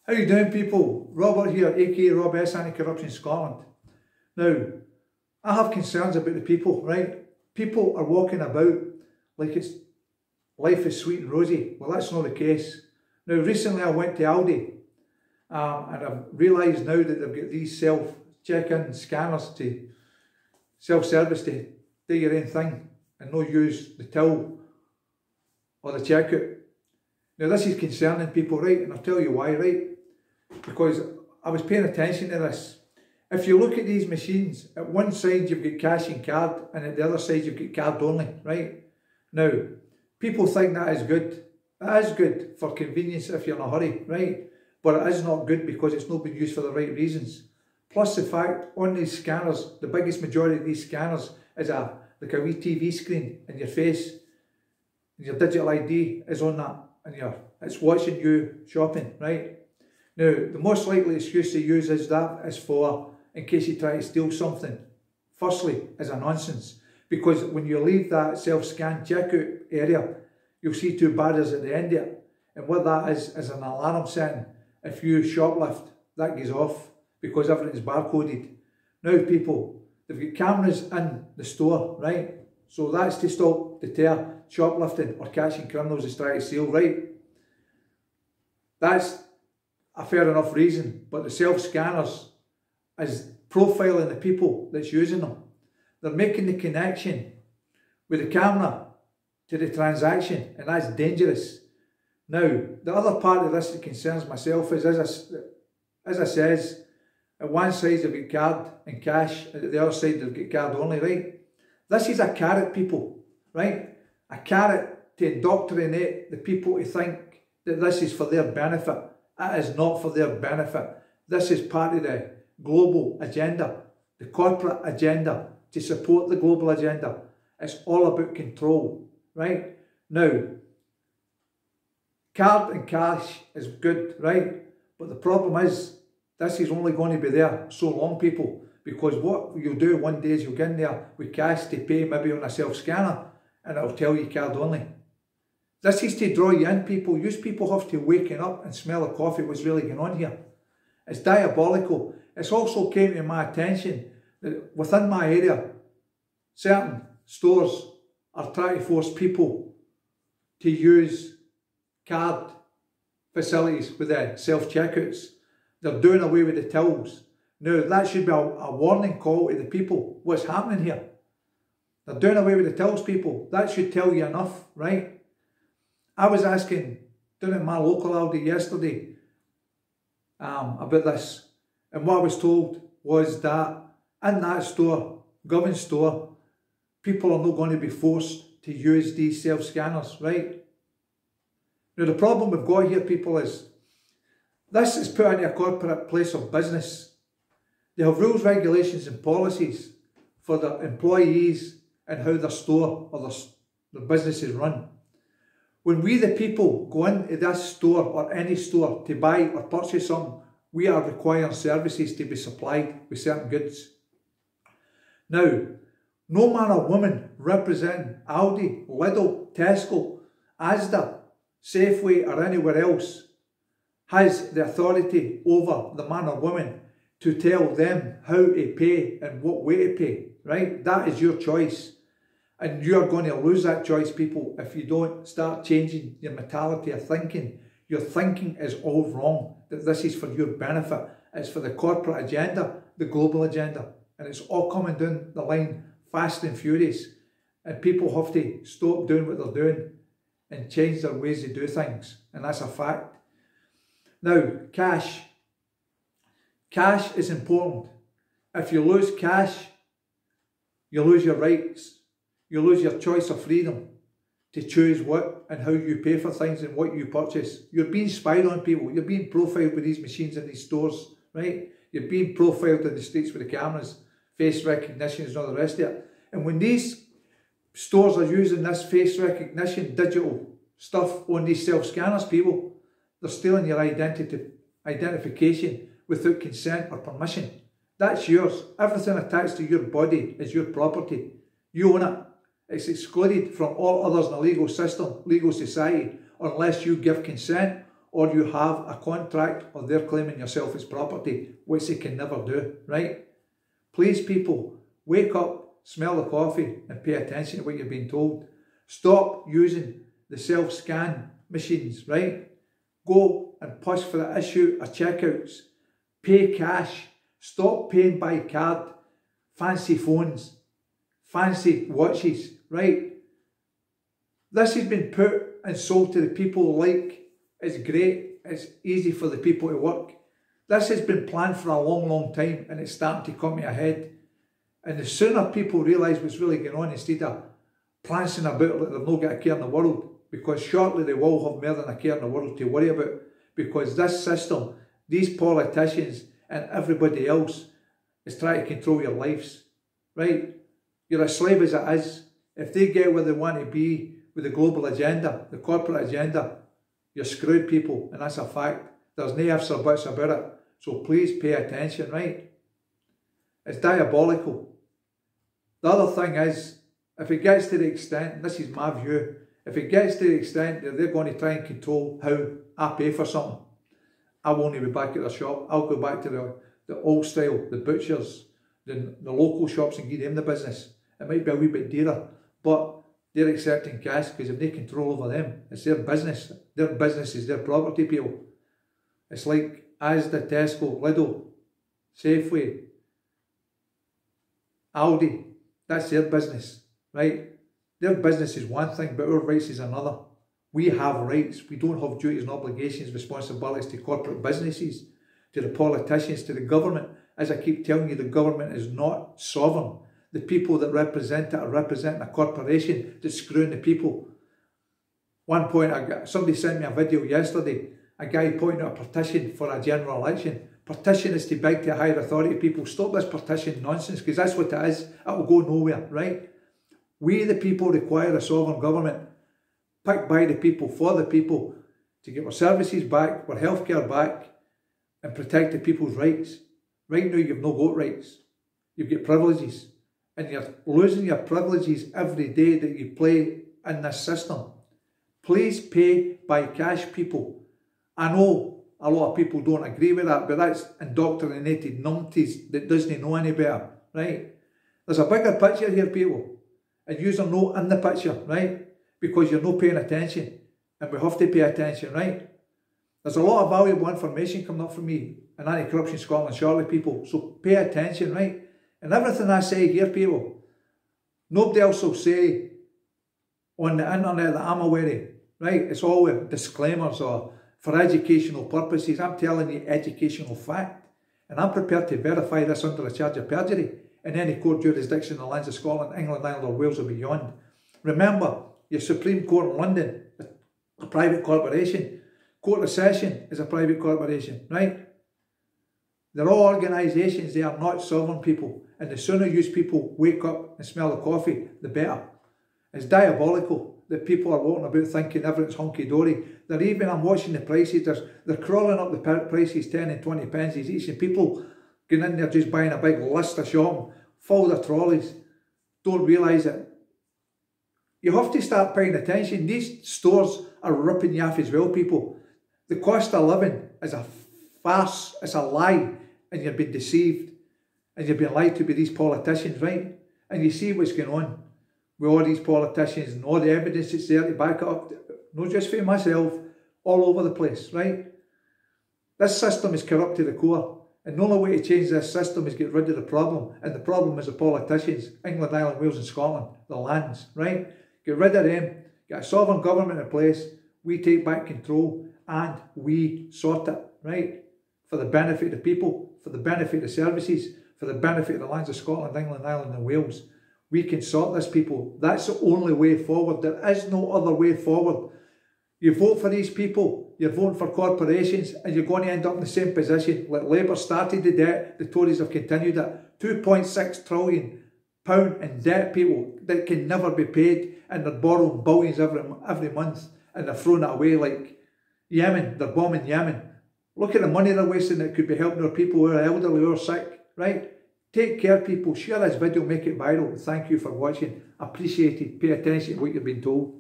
How you doing, people? Robert here, AKA Robess Anti-Corruption Scotland. Now, I have concerns about the people, right? People are walking about like life is sweet and rosy. Well, that's not the case. Now, recently I went to Aldi and I've realised now that they've got these self-check-in scanners to self-service to do your own thing and not use the till or the checkout. Now, this is concerning people, right? And I'll tell you why, right? Because I was paying attention to this. If you look at these machines, at one side you've got cash and card, and at the other side you've got card only, right? Now, people think that is good. That is good for convenience if you're in a hurry, right? But it is not good because it's not been used for the right reasons. Plus the fact, on these scanners, the biggest majority of these scanners is like a wee TV screen in your face. And your digital ID is on that, and it's watching you shopping, right? Now, the most likely excuse they use is for in case you try to steal something. Firstly, is a nonsense, because when you leave that self-scan checkout area, you'll see two barriers at the end of it, and what that is an alarm setting. If you shoplift, that goes off because everything's barcoded. Now, people, they've got cameras in the store, right? So that's to stop, deter shoplifting or catching criminals as trying to steal, right? That's a fair enough reason, but the self-scanners is profiling the people that's using them. They're making the connection with the camera to the transaction, and that's dangerous. Now, the other part of this that concerns myself is, as I says, at one side they've got card and cash, and at the other side they've got card only, right? This is a carrot, people, right? A carrot to indoctrinate the people to think that this is for their benefit. It is not for their benefit. This is part of the global agenda, the corporate agenda, to support the global agenda. It's all about control, right? Now, card and cash is good, right? But the problem is, this is only going to be there so long, people, because what you'll do one day is you'll get in there with cash to pay, maybe on a self-scanner, and it'll tell you card only. This is to draw you in, people. Use people have to waken up and smell the coffee, what's really going on here. It's diabolical. It's also came to my attention that within my area, certain stores are trying to force people to use card facilities with their self-checkouts. They're doing away with the tills. Now, that should be a warning call to the people. What's happening here? They're doing away with the tills, people. That should tell you enough, right? I was asking down at my local Aldi yesterday about this, and what I was told was that in that store, government store, people are not going to be forced to use these self-scanners, right? Now, the problem we've got here, people, is this is put into a corporate place of business. They have rules, regulations and policies for their employees and how their store or their business is run. When we, the people, go into this store or any store to buy or purchase something, we are requiring services to be supplied with certain goods. Now, no man or woman representing Aldi, Lidl, Tesco, Asda, Safeway or anywhere else has the authority over the man or woman to tell them how to pay and what way to pay, right? That is your choice. And you're going to lose that choice, people, if you don't start changing your mentality of thinking. Your thinking is all wrong, that this is for your benefit. It's for the corporate agenda, the global agenda. And it's all coming down the line fast and furious. And people have to stop doing what they're doing and change their ways to do things. And that's a fact. Now, cash. Cash is important. If you lose cash, you lose your rights. You lose your choice of freedom to choose what and how you pay for things and what you purchase. You're being spied on, people. You're being profiled with these machines in these stores, right? You're being profiled in the streets with the cameras, face recognition and all the rest of it. And when these stores are using this face recognition, digital stuff on these self-scanners, people, they're stealing your identification without consent or permission. That's yours. Everything attached to your body is your property. You own it. It's excluded from all others in the legal system, legal society, unless you give consent or you have a contract, or they're claiming yourself as property, which they can never do, right? Please, people, wake up, smell the coffee, and pay attention to what you're being told. Stop using the self-scan machines, right? Go and push for the issue of checkouts. Pay cash. Stop paying by card. Fancy phones. Fancy watches, right? This has been put and sold to the people like it's great, it's easy for the people to work. This has been planned for a long, long time, and it's starting to come to a head. And the sooner people realise what's really going on, instead of prancing about like they've not got a care in the world, because shortly they will have more than a care in the world to worry about, because this system, these politicians and everybody else is trying to control your lives, right? You're a slave as it is. If they get where they want to be with the global agenda, the corporate agenda, you're screwed, people, and that's a fact. There's no ifs or buts about it. So please pay attention, right? It's diabolical. The other thing is, if it gets to the extent, and this is my view, if it gets to the extent that they're going to try and control how I pay for something, I won't be back at the shop. I'll go back to the old style, the butchers, the local shops, and give them the business. It might be a wee bit dearer, but they're accepting cash, because if they control over them, it's their business. Their business is their property, people. It's like Asda, Tesco, Lidl, Safeway, Aldi. That's their business, right? Their business is one thing, but our rights is another. We have rights. We don't have duties and obligations, responsibilities to corporate businesses, to the politicians, to the government. As I keep telling you, the government is not sovereign. The people that represent it are representing a corporation that's screwing the people. One point, somebody sent me a video yesterday, a guy pointing out a petition for a general election. Petition is to beg to higher authority people. Stop this petition nonsense, because that's what it is. It will go nowhere, right? We, the people, require a sovereign government, picked by the people, for the people, to get our services back, our healthcare back, and protect the people's rights. Right now, you've no vote rights. You've got privileges. And you're losing your privileges every day that you play in this system. Please pay by cash, people. I know a lot of people don't agree with that, but that's indoctrinated numpties that doesn't know any better, right? There's a bigger picture here, people, and you're not in the picture, right? Because you're not paying attention, and we have to pay attention, right? There's a lot of valuable information coming up from me in Anti-Corruption Scotland shortly, people, so pay attention, right? And everything I say here, people, nobody else will say on the internet that I'm aware of, right? It's all with disclaimers or for educational purposes. I'm telling you educational fact. And I'm prepared to verify this under a charge of perjury in any court jurisdiction in the lands of Scotland, England, Ireland or Wales or beyond. Remember, your Supreme Court in London, a private corporation. Court of Session is a private corporation, right? They're all organisations, they are not sovereign, people. And the sooner you people wake up and smell the coffee, the better. It's diabolical that people are walking about thinking everything's hunky-dory. They're even, I'm watching the prices, they're crawling up the prices 10 and 20 pence each, and people going in there just buying a big list of shopping, full of trolleys, don't realise it. You have to start paying attention. These stores are ripping you off as well, people. The cost of living is a farce, it's a lie, and you've been deceived, and you've been lied to by these politicians, right? And you see what's going on with all these politicians and all the evidence that's there to back it up, not just for myself, all over the place, right? This system is corrupt to the core, and the only way to change this system is get rid of the problem, and the problem is the politicians, England, Ireland, Wales and Scotland, the lands, right? Get rid of them, get a sovereign government in place, we take back control, and we sort it, right? For the benefit of the people, for the benefit of the services, for the benefit of the lands of Scotland, England, Ireland and Wales. We can sort this, people. That's the only way forward. There is no other way forward. You vote for these people, you're voting for corporations, and you're going to end up in the same position. Like Labour started the debt, the Tories have continued it. £2.6 trillion in debt, people, that can never be paid, and they're borrowing billions every month, and they're throwing it away like Yemen. They're bombing Yemen. Look at the money they're wasting that could be helping our people who are elderly, who are sick, right? Take care, people. Share this video, make it viral. Thank you for watching. Appreciate it. Pay attention to what you've been told.